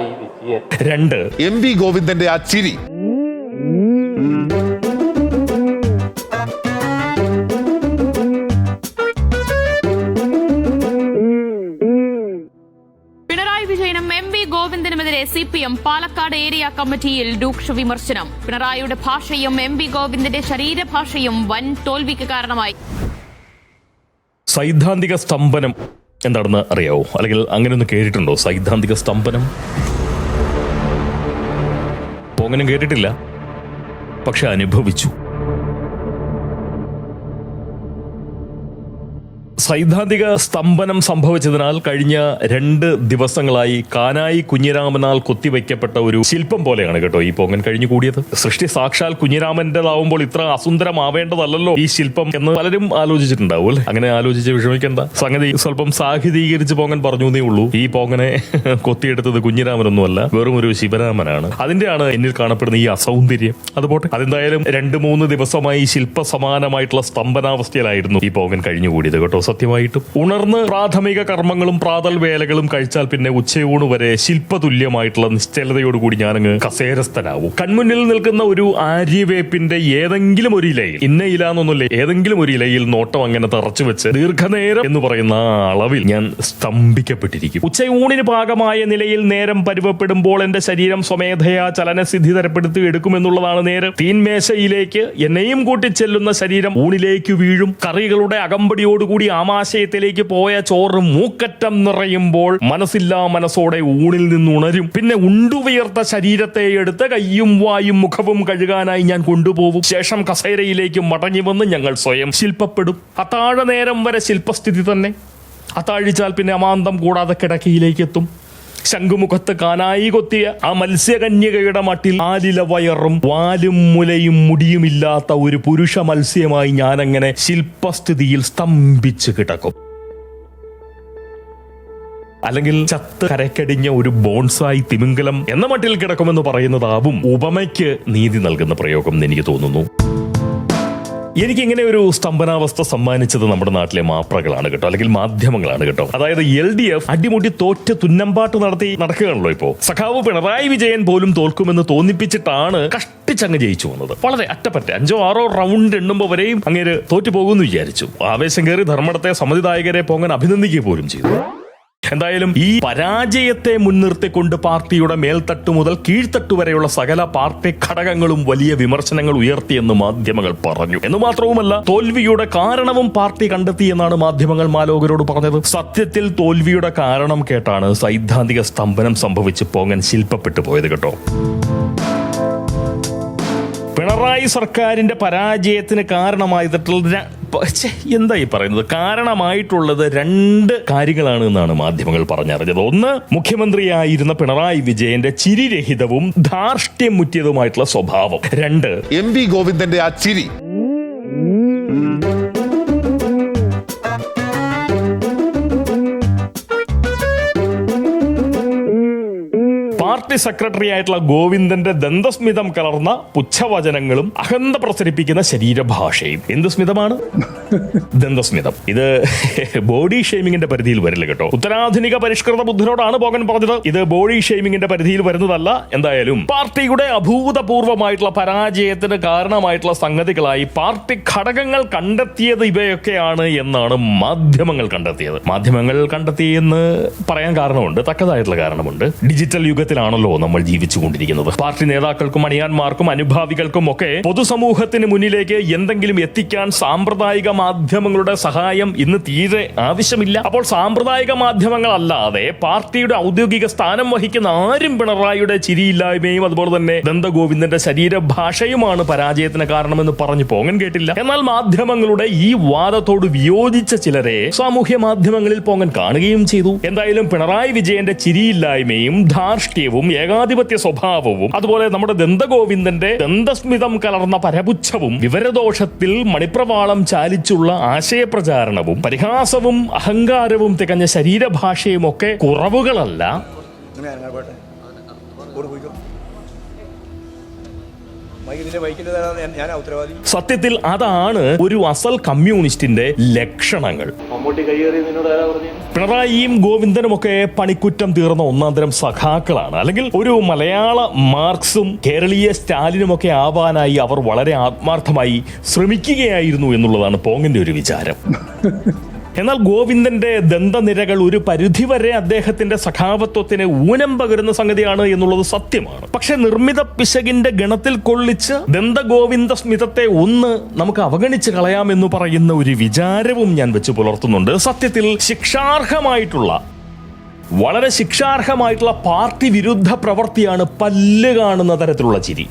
Pinarayi Vijayan. 2 MV ഗോവിന്ദന്റെ ആ ചിരി. പിണറായി വിജയനും MV ഗോവിന്ദനുമെതിരെ CPM പാലക്കാട് ഏരിയ കമ്മിറ്റിയിൽ രൂക്ഷ വിമർശനം. പിണറായിയുടെ ഭാഷയും MV ഗോവിന്ദന്റെ ശരീരഭാഷയും വൻ തോൽവിക്ക് കാരണമായി. സൈദ്ധാന്തിക സ്തംഭനം എന്താണെന്ന് അറിയാവോ? അല്ലെങ്കിൽ അങ്ങനെയൊന്ന് കേട്ടിട്ടുണ്ടോ? സൈദ്ധാന്തിക സ്തംഭനം പോങ്ങനും കേട്ടിട്ടില്ല, പക്ഷെ അനുഭവിച്ചു. സൈദ്ധാന്തിക സ്തംഭനം സംഭവിച്ചതിനാൽ കഴിഞ്ഞ 2 ദിവസങ്ങളായി കാനായി കുഞ്ഞിരാമനാൽ കൊത്തിവെക്കപ്പെട്ട ഒരു ശില്പം പോലെയാണ് കേട്ടോ ഈ പൊങ്ങൻ കഴിഞ്ഞു കൂടിയത്. സൃഷ്ടി സാക്ഷാൽ കുഞ്ഞിരാമന്റേതാവുമ്പോൾ ഇത്ര അസുന്ദരമാവേണ്ടതല്ലോ ഈ ശില്പം എന്ന് പലരും ആലോചിച്ചിട്ടുണ്ടാവും അല്ലേ? അങ്ങനെ ആലോചിച്ച് വിഷമിക്കേണ്ട. സംഗതി സ്വല്പം സാഹിതീകരിച്ച് പൊങ്ങൻ പറഞ്ഞു എന്നേ ഉള്ളൂ. ഈ പൊങ്ങനെ കൊത്തിയെടുത്തത് കുഞ്ഞിരാമനൊന്നുമല്ല, വെറും ഒരു ശിവരാമനാണ്. അതിന്റെയാണ് എന്നിൽ കാണപ്പെടുന്ന ഈ അസൗന്ദര്യം. അതുപോട്ടെ, അതെന്തായാലും 2-3 ദിവസമായി ശില്പ സമാനമായിട്ടുള്ള സ്തംഭനാവസ്ഥയിലായിരുന്നു ഈ പൊങ്ങൻ കഴിഞ്ഞുകൂടിയത് കേട്ടോ. സത്യമായിട്ടും ഉണർന്ന് പ്രാഥമിക കർമ്മങ്ങളും പ്രാതൽ വേലകളും കഴിച്ചാൽ പിന്നെ ഉച്ചയൂണ് വരെ ശില്പതുല്യമായിട്ടുള്ള നിശ്ചലതയോടുകൂടി ഞാനങ്ങ് കസേരസ്ഥനാവും. കൺമുന്നിൽ നിൽക്കുന്ന ഒരു ആര്യവേപ്പിന്റെ ഏതെങ്കിലും ഒരു ഇലയിൽ, ഇന്ന ഇല എന്നൊന്നുമില്ല, ഏതെങ്കിലും ഒരു ഇലയിൽ നോട്ടം അങ്ങനെ തറച്ചു വെച്ച് ദീർഘനേരം എന്ന് പറയുന്ന ആ അളവിൽ ഞാൻ സ്തംഭിക്കപ്പെട്ടിരിക്കും. ഉച്ചയൂണിന് പാകമായ നിലയിൽ നേരം പരുവപ്പെടുമ്പോൾ എന്റെ ശരീരം സ്വമേധയാ ചലനസിദ്ധി തരപ്പെടുത്തി എടുക്കുമെന്നുള്ളതാണ് നേരം. തീൻമേശയിലേക്ക് എന്നെയും കൂട്ടിച്ചെല്ലുന്ന ശരീരം ഊണിലേക്ക് വീഴും. കറികളുടെ അകമ്പടിയോടുകൂടി ആമാശയത്തിലേക്ക് പോയ ചോറ് മൂക്കറ്റം നിറയുമ്പോൾ മനസ്സില്ലാ മനസ്സോടെ ഊണിൽ നിന്നുണരും. പിന്നെ ഉണ്ടുവിയർത്ത ശരീരത്തെ എടുത്ത് കയ്യും വായും മുഖവും കഴുകാനായി ഞാൻ കൊണ്ടുപോകും. ശേഷം കസേരയിലേക്ക് മടങ്ങി വന്ന് ഞങ്ങൾ സ്വയം ശില്പപ്പെടും. അത്താഴ നേരം വരെ ശില്പസ്ഥിതി തന്നെ. അത്താഴിച്ചാൽ പിന്നെ അമാന്തം കൂടാതെ കിടക്കയിലേക്ക് എത്തും. ശംഖുമുഖത്ത് കാനായി കൊത്തിയ ആ മത്സ്യകന്യകയുടെ മട്ടിൽ ആലില വയറും വാലും മുലയും മുടിയുമില്ലാത്ത ഒരു പുരുഷ മത്സ്യമായി ഞാനങ്ങനെ ശില്പസ്ഥിതിയിൽ സ്തംഭിച്ച് കിടക്കും. അല്ലെങ്കിൽ ചത്ത് കരക്കടിഞ്ഞ ഒരു ബോൺസായി തിമിംഗലം എന്ന മട്ടിൽ കിടക്കുമെന്ന് പറയുന്നതാവും ഉപമയ്ക്ക് നീതി നൽകുന്ന പ്രയോഗം എന്ന് എനിക്ക് തോന്നുന്നു. എനിക്കിങ്ങനെ ഒരു സ്തംഭനാവസ്ഥ സമ്മാനിച്ചത് നമ്മുടെ നാട്ടിലെ മാപ്രകളാണ് കേട്ടോ, അല്ലെങ്കിൽ മാധ്യമങ്ങളാണ് കേട്ടോ. അതായത് LDF അടിമുടി തോറ്റ് തുന്നമ്പാട്ട് നടക്കുകയാണല്ലോ ഇപ്പോ. സഖാവ് പിണറായി വിജയൻ പോലും തോൽക്കുമെന്ന് തോന്നിപ്പിച്ചിട്ടാണ് കഷ്ടിച്ചങ്ങ് ജയിച്ചു വന്നത്. വളരെ അറ്റപ്പറ്റ 5-6 റൗണ്ട് എണ്ണുമ്പോൾ വരെയും അങ്ങേര് തോറ്റു പോകുമെന്ന് വിചാരിച്ചു. ആവേശം കയറി ധർമ്മടത്തെ സമ്മതിദായകരെ പോങ്ങാൻ അഭിനന്ദിക്കുക പോലും ചെയ്തു. എന്തായാലും ഈ പരാജയത്തെ മുൻനിർത്തിക്കൊണ്ട് പാർട്ടിയുടെ മേൽത്തട്ടു മുതൽ കീഴ്ത്തട്ടു വരെയുള്ള സകല പാർട്ടി ഘടകങ്ങളും വലിയ വിമർശനങ്ങൾ ഉയർത്തിയെന്ന് മാധ്യമങ്ങൾ പറഞ്ഞു. എന്ന് മാത്രവുമല്ല, തോൽവിയുടെ കാരണവും പാർട്ടി കണ്ടെത്തിയെന്നാണ് മാധ്യമങ്ങൾ മാലോകരോട് പറഞ്ഞത്. സത്യത്തിൽ തോൽവിയുടെ കാരണം കേട്ടാണ് സൈദ്ധാന്തിക സ്തംഭനം സംഭവിച്ച് പൊങ്ങൻ ശില്പപ്പെട്ടു പോയത് കേട്ടോ. പിണറായി സർക്കാരിന്റെ പരാജയത്തിന് കാരണമായിട്ടുള്ള എന്തായി പറയുന്നത്, കാരണമായിട്ടുള്ളത് 2 കാര്യങ്ങളാണ് എന്നാണ് മാധ്യമങ്ങൾ പറഞ്ഞറിഞ്ഞത്. ഒന്ന്, മുഖ്യമന്ത്രിയായിരുന്ന പിണറായി വിജയന്റെ ചിരിരഹിതവും ധാർഷ്ട്യം മുറ്റിയതുമായിട്ടുള്ള സ്വഭാവം. 2, MV ഗോവിന്ദന്റെ ആ ചിരി. പാർട്ടി സെക്രട്ടറി ആയിട്ടുള്ള ഗോവിന്ദന്റെ ദന്തസ്മിതം കലർന്ന പുച്ഛവചനങ്ങളും അഹന്ത പ്രസരിപ്പിക്കുന്ന ശരീരഭാഷയും. എന്ത് സ്മിതമാണ്? ദന്തസ്മിതം. ഇത് ബോഡി ഷെയ്മിങ്ങിന്റെ പരിധിയിൽ വരില്ല കേട്ടോ. ഉത്തരാധുനിക പരിഷ്കൃത ബുദ്ധിനോടാണ് പോകൻ പറഞ്ഞത്. ഇത് ബോഡി ഷെയ്മിങ്ങിന്റെ പരിധിയിൽ വരുന്നതല്ല. എന്തായാലും പാർട്ടിയുടെ അഭൂതപൂർവമായിട്ടുള്ള പരാജയത്തിന് കാരണമായിട്ടുള്ള സംഗതികളായി പാർട്ടി ഘടകങ്ങൾ കണ്ടെത്തിയത് ഇവയൊക്കെയാണ് എന്നാണ് മാധ്യമങ്ങൾ കണ്ടെത്തിയത്. മാധ്യമങ്ങൾ കണ്ടെത്തിയെന്ന് പറയാൻ കാരണമുണ്ട്, തക്കതായിട്ടുള്ള കാരണമുണ്ട്. ഡിജിറ്റൽ യുഗത്തിലാണല്ലോ നമ്മൾ ജീവിച്ചുകൊണ്ടിരിക്കുന്നത്. പാർട്ടി നേതാക്കൾക്കും അണിയാന്മാർക്കും അനുഭാവികൾക്കും ഒക്കെ പൊതുസമൂഹത്തിന് മുന്നിലേക്ക് എന്തെങ്കിലും എത്തിക്കാൻ സാമ്പ്രദായിക മാധ്യമങ്ങളുടെ സഹായം ഇന്ന് തീരെ ആവശ്യമില്ല. അപ്പോൾ സാമ്പ്രദായിക മാധ്യമങ്ങളല്ലാതെ പാർട്ടിയുടെ ഔദ്യോഗിക സ്ഥാനം വഹിക്കുന്ന ആരും പിണറായിയുടെ ചിരിയില്ലായ്മയും അതുപോലെ തന്നെ ദന്തഗോവിന്ദന്റെ ശരീരഭാഷയുമാണ് പരാജയത്തിന് കാരണമെന്ന് പറഞ്ഞു പോങ്ങൻ കേട്ടില്ല. എന്നാൽ മാധ്യമങ്ങളുടെ ഈ വാദത്തോട് വിയോജിച്ച ചിലരെ സാമൂഹ്യ മാധ്യമങ്ങളിൽ പോങ്ങൻ കാണുകയും ചെയ്തു. എന്തായാലും പിണറായി വിജയന്റെ ചിരിയില്ലായ്മയും ധാർഷ്ട്യവും ഏകാധിപത്യ സ്വഭാവവും അതുപോലെ നമ്മുടെ ദന്തഗോവിന്ദന്റെ ദന്തസ്മിതം കലർന്ന പരപുച്ഛവും വിവരദോഷത്തിൽ മണിപ്രവാളം ചാലിച്ചുള്ള ആശയപ്രചാരണവും പരിഹാസവും അഹങ്കാരവും തികഞ്ഞ ശരീരഭാഷയും ഒക്കെ കുറവുകളല്ല. സത്യത്തിൽ അതാണ് ഒരു അസൽ കമ്മ്യൂണിസ്റ്റിന്റെ ലക്ഷണങ്ങൾ. പിണറായിയും ഗോവിന്ദനുമൊക്കെ പണിക്കുറ്റം തീർന്ന ഒന്നാന്തരം സഖാക്കളാണ്. അല്ലെങ്കിൽ ഒരു മലയാള മാർക്സും കേരളീയ സ്റ്റാലിനുമൊക്കെ ആവാനായി അവർ വളരെ ആത്മാർത്ഥമായി ശ്രമിക്കുകയായിരുന്നു എന്നുള്ളതാണ് പോങ്ങന്റെ ഒരു വിചാരം. എന്നാൽ ഗോവിന്ദന്റെ ദന്തനിരകൾ ഒരു പരിധിവരെ അദ്ദേഹത്തിന്റെ സഖാവത്വത്തിന് ഊനം പകരുന്ന സംഗതിയാണ് എന്നുള്ളത് സത്യമാണ്. പക്ഷെ നിർമ്മിത പിശകിന്റെ ഗണത്തിൽ കൊള്ളിച്ച് ദന്തഗോവിന്ദ സ്മിതത്തെ ഒന്ന് നമുക്ക് അവഗണിച്ച് കളയാമെന്ന് പറയുന്ന ഒരു വിചാരവും ഞാൻ വെച്ച് പുലർത്തുന്നുണ്ട്. സത്യത്തിൽ വളരെ ശിക്ഷാർഹമായിട്ടുള്ള പാർട്ടി വിരുദ്ധ പ്രവൃത്തിയാണ് പല്ല് കാണുന്ന തരത്തിലുള്ള ചിരി.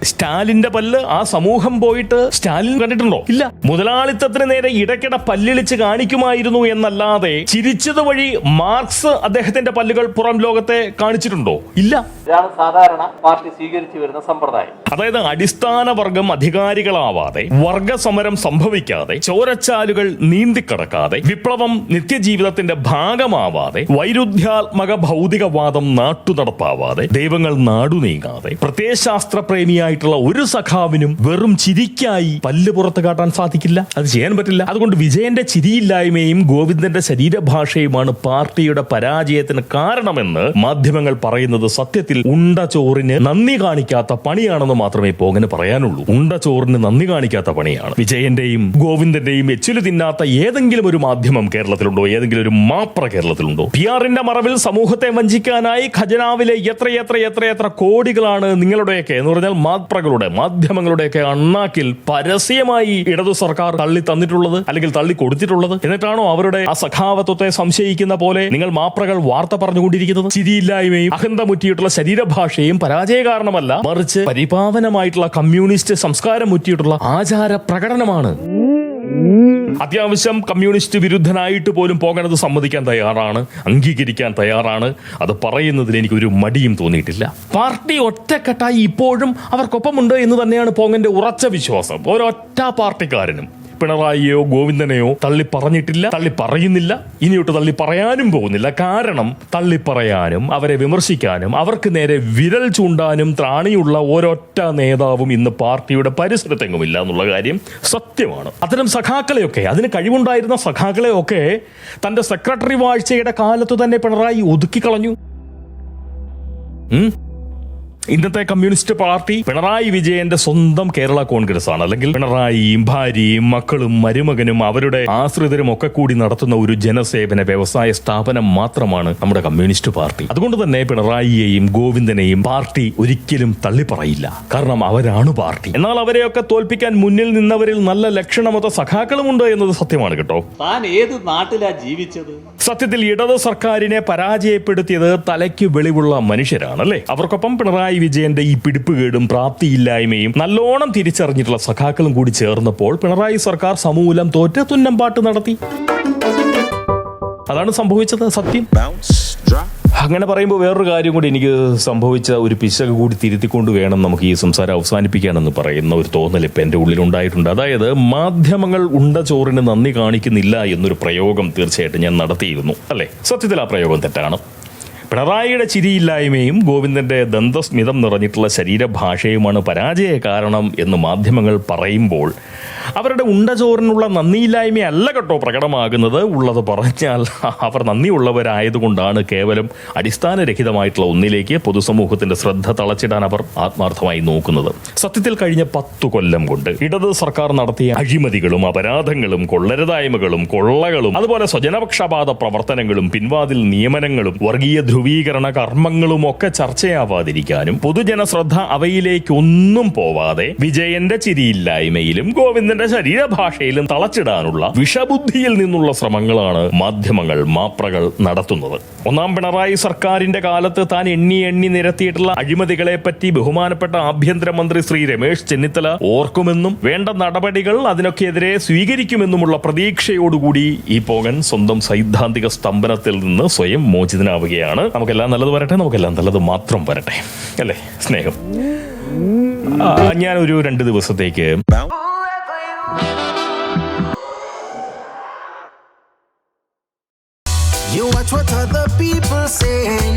സ്റ്റാലിന്റെ പല്ല് ആ സമൂഹം പോയിട്ട് സ്റ്റാലിൻ കണ്ടിട്ടുണ്ടോ? ഇല്ല. മുതലാളിത്തത്തിന് നേരെ ഇടയ്ക്കിടെ പല്ലിളിച്ച് കാണിക്കുമായിരുന്നു എന്നല്ലാതെ ചിരിച്ചത് വഴി മാർക്സ് അദ്ദേഹത്തിന്റെ പല്ലുകൾ പുറം ലോകത്തെ കാണിച്ചിട്ടുണ്ടോ? ഇല്ല. ഇതാണ് സാധാരണ പാർട്ടി സ്വീകരിച്ചു വരുന്ന സമ്പ്രദായം. അതായത് അടിസ്ഥാന വർഗം അധികാരികളാവാതെ, വർഗസമരം സംഭവിക്കാതെ, ചോരച്ചാലുകൾ നീന്തിക്കടക്കാതെ, വിപ്ലവം നിത്യജീവിതത്തിന്റെ ഭാഗമാവാതെ, വൈരുദ്ധ്യാത്മക ഭൗതികവാദം നാട്ടുനടപ്പാവാതെ, ദൈവങ്ങൾ നാടുനീങ്ങാതെ, പ്രത്യയശാസ്ത്ര പ്രേമിയായിട്ടുള്ള ഒരു സഖാവിനും വെറും ചിരിക്കായി പല്ല് പുറത്ത് കാട്ടാൻ സാധിക്കില്ല. അത് ചെയ്യാൻ പറ്റില്ല. അതുകൊണ്ട് വിജയന്റെ ചിരിയില്ലായ്മയും ഗോവിന്ദന്റെ ശരീരഭാഷയുമാണ് പാർട്ടിയുടെ പരാജയത്തിന് കാരണമെന്ന് മാധ്യമങ്ങൾ പറയുന്നത് സത്യത്തിൽ ഉണ്ട ചോറിന് നന്ദി കാണിക്കാത്ത പണിയാണെന്ന് മാത്രമേ പോകന് പറയാനുള്ളൂ. ഉണ്ട ചോറിന് നന്ദി കാണിക്കാത്ത പണിയാണ്. വിജയന്റെയും ഗോവിന്ദന്റെയും എച്ചില് തിന്നാത്ത ഏതെങ്കിലും ഒരു മാധ്യമം കേരളത്തിലുണ്ടോ? ഏതെങ്കിലും ഒരു മാപ്ര കേരളത്തിലുണ്ടോ? പിആറിന്റെ മറവിൽ സമൂഹത്തെ വഞ്ചിക്കാനായി ഖജനാവിലെ എത്ര കോടികളാണ് നിങ്ങളുടെയൊക്കെ എന്ന് പറഞ്ഞാൽ മാധ്യമങ്ങളുടെയൊക്കെ അണ്ണാക്കിൽ പരസ്യമായി ഇടതു സർക്കാർ തള്ളി തന്നിട്ടുള്ളത്, അല്ലെങ്കിൽ തള്ളി കൊടുത്തിട്ടുള്ളത്. എന്നിട്ടാണോ അവരുടെ ആ സഖാവത്വത്തെ സംശയിക്കുന്ന പോലെ നിങ്ങൾ മാപ്രകൾ വാർത്ത പറഞ്ഞുകൊണ്ടിരിക്കുന്നത്? ചിരിയില്ലായ്മയും അഹന്ത മുറ്റിയിട്ടുള്ള ശരീരഭാഷയും പരാജയ കാരണമല്ല, മറിച്ച് പരിപാവനമായിട്ടുള്ള കമ്മ്യൂണിസ്റ്റ് സംസ്കാരം മുറ്റിയിട്ടുള്ള ആചാര പ്രകടനമാണ്. അത്യാവശ്യം കമ്മ്യൂണിസ്റ്റ് വിരുദ്ധനായിട്ട് പോലും പോകണത് സമ്മതിക്കാൻ തയ്യാറാണ്, അംഗീകരിക്കാൻ തയ്യാറാണ്. അത് പറയുന്നതിൽ എനിക്കൊരു മടിയും തോന്നിയിട്ടില്ല. പാർട്ടി ഒറ്റക്കെട്ടായി ഇപ്പോഴും അവർക്കൊപ്പമുണ്ട് എന്ന് തന്നെയാണ് പോങ്ങന്റെ ഉറച്ച വിശ്വാസം. ഒരൊറ്റ പാർട്ടിക്കാരനും പിണറായിയോ ഗോവിന്ദനെയോ തള്ളി പറഞ്ഞിട്ടില്ല, തള്ളി പറയുന്നില്ല, ഇനിയൊട്ട് തള്ളി പറയാനും പോകുന്നില്ല. കാരണം തള്ളി പറയാനും അവരെ വിമർശിക്കാനും അവർക്ക് നേരെ വിരൽ ചൂണ്ടാനും ത്രാണിയുള്ള ഒരൊറ്റ നേതാവും ഇന്ന് പാർട്ടിയുടെ പരിസരത്തെങ്ങുമില്ല എന്നുള്ള കാര്യം സത്യമാണ്. അത്തരം സഖാക്കളെയൊക്കെ, അതിന് കഴിവുണ്ടായിരുന്ന സഖാക്കളെയൊക്കെ തന്റെ സെക്രട്ടറി വാഴ്ചയുടെ കാലത്ത് തന്നെ പിണറായി ഒതുക്കിക്കളഞ്ഞു. ഇന്നത്തെ കമ്മ്യൂണിസ്റ്റ് പാർട്ടി പിണറായി വിജയന്റെ സ്വന്തം കേരള കോൺഗ്രസ് ആണ്. അല്ലെങ്കിൽ പിണറായിയും ഭാര്യയും മക്കളും മരുമകനും അവരുടെ ആശ്രിതരും ഒക്കെ കൂടി നടത്തുന്ന ഒരു ജനസേവന വ്യവസായ സ്ഥാപനം മാത്രമാണ് നമ്മുടെ കമ്മ്യൂണിസ്റ്റ് പാർട്ടി. അതുകൊണ്ട് തന്നെ പിണറായിയെയും ഗോവിന്ദനെയും പാർട്ടി ഒരിക്കലും തള്ളിപ്പറയില്ല. കാരണം അവരാണ് പാർട്ടി. എന്നാൽ അവരെയൊക്കെ തോൽപ്പിക്കാൻ മുന്നിൽ നിന്നവരിൽ നല്ല ലക്ഷണമൊത്ത സഖാക്കളുമുണ്ട് എന്നത് സത്യമാണ് കേട്ടോ. താൻ ഏത് നാട്ടിലാ ജീവിച്ചത്? സത്യത്തിൽ ഇടത് സർക്കാരിനെ പരാജയപ്പെടുത്തിയത് തലയ്ക്ക് വെളിവുള്ള മനുഷ്യരാണ് അല്ലേ. അവർക്കൊപ്പം പിണറായി വിജയന്റെ ഈ പിടിപ്പുകേടും പ്രാപ്തിയില്ലായ്മയും നല്ലോണം തിരിച്ചറിഞ്ഞിട്ടുള്ള സഖാക്കളും കൂടി ചേർന്നപ്പോൾ പിണറായി സർക്കാർ സമൂലം തോറ്റ് തുന്നമ്പാട്ട് നടത്തി. അതാണ് സംഭവിച്ചത്. സത്യം. അങ്ങനെ പറയുമ്പോൾ വേറൊരു കാര്യം കൂടി, എനിക്ക് സംഭവിച്ച ഒരു പിശക് കൂടി തിരുത്തിക്കൊണ്ട് വേണം നമുക്ക് ഈ സംസാരം അവസാനിപ്പിക്കാനെന്ന് പറയുന്ന ഒരു തോന്നൽ ഇപ്പം എൻ്റെ ഉള്ളിലുണ്ടായിട്ടുണ്ട്. അതായത് മാധ്യമങ്ങൾ ഉണ്ട ചോറിന് നന്ദി കാണിക്കുന്നില്ല എന്നൊരു പ്രയോഗം തീർച്ചയായിട്ടും ഞാൻ നടത്തിയിരുന്നു അല്ലേ. സത്യത്തിൽ ആ പ്രയോഗം തെറ്റാണ്. പിണറായിയുടെ ചിരിയില്ലായ്മയും ഗോവിന്ദന്റെ ദന്തസ്മിതം നിറഞ്ഞിട്ടുള്ള ശരീരഭാഷയുമാണ് പരാജയ കാരണം എന്ന് മാധ്യമങ്ങൾ പറയുമ്പോൾ അവരുടെ ഉണ്ടചോറിനുള്ള നന്ദിയില്ലായ്മയല്ല കേട്ടോ പ്രകടമാകുന്നത്. ഉള്ളത് പറഞ്ഞാൽ അവർ നന്ദിയുള്ളവരായതുകൊണ്ടാണ് കേവലം അടിസ്ഥാനരഹിതമായിട്ടുള്ള ഒന്നിലേക്ക് പൊതുസമൂഹത്തിന്റെ ശ്രദ്ധ തളച്ചിടാൻ അവർ ആത്മാർത്ഥമായി നോക്കുന്നത്. സത്യത്തിൽ കഴിഞ്ഞ 10 കൊല്ലം കൊണ്ട് ഇടത് സർക്കാർ നടത്തിയ അഴിമതികളും അപരാധങ്ങളും കൊള്ളരുതായ്മകളും കൊള്ളകളും അതുപോലെ സ്വജനപക്ഷപാത പ്രവർത്തനങ്ങളും പിൻവാതിൽ നിയമനങ്ങളും വർഗീയ ധ്രുവീകരണ കർമ്മങ്ങളും ഒക്കെ ചർച്ചയാവാതിരിക്കാനും പൊതുജന ശ്രദ്ധ അവയിലേക്കൊന്നും പോവാതെ വിജയന്റെ ചിരിയില്ലായ്മയിലും ഗോവിന്ദന്റെ ശരീരഭാഷയിലും തളച്ചിടാനുള്ള വിഷബുദ്ധിയിൽ നിന്നുള്ള ശ്രമങ്ങളാണ് മാധ്യമങ്ങൾ മാപ്രകൾ നടത്തുന്നത്. ഒന്നാം പിണറായി സർക്കാരിന്റെ കാലത്ത് താൻ എണ്ണി നിരത്തിയിട്ടുള്ള അഴിമതികളെ പറ്റി ബഹുമാനപ്പെട്ട ആഭ്യന്തരമന്ത്രി ശ്രീ രമേശ് ചെന്നിത്തല ഓർക്കുമെന്നും വേണ്ട നടപടികൾ അതിനൊക്കെതിരെ സ്വീകരിക്കുമെന്നുമുള്ള പ്രതീക്ഷയോടുകൂടി ഈ പോകൻ സ്വന്തം സൈദ്ധാന്തിക സ്തംഭനത്തിൽ നിന്ന് സ്വയം മോചിതനാവുകയാണ്. നമുക്കെല്ലാം നല്ലത് വരട്ടെ, നമുക്കെല്ലാം നല്ലത് മാത്രം വരട്ടെ അല്ലേ. സ്നേഹം. ഞാനൊരു 2 ദിവസത്തേക്ക് You watch what other people say.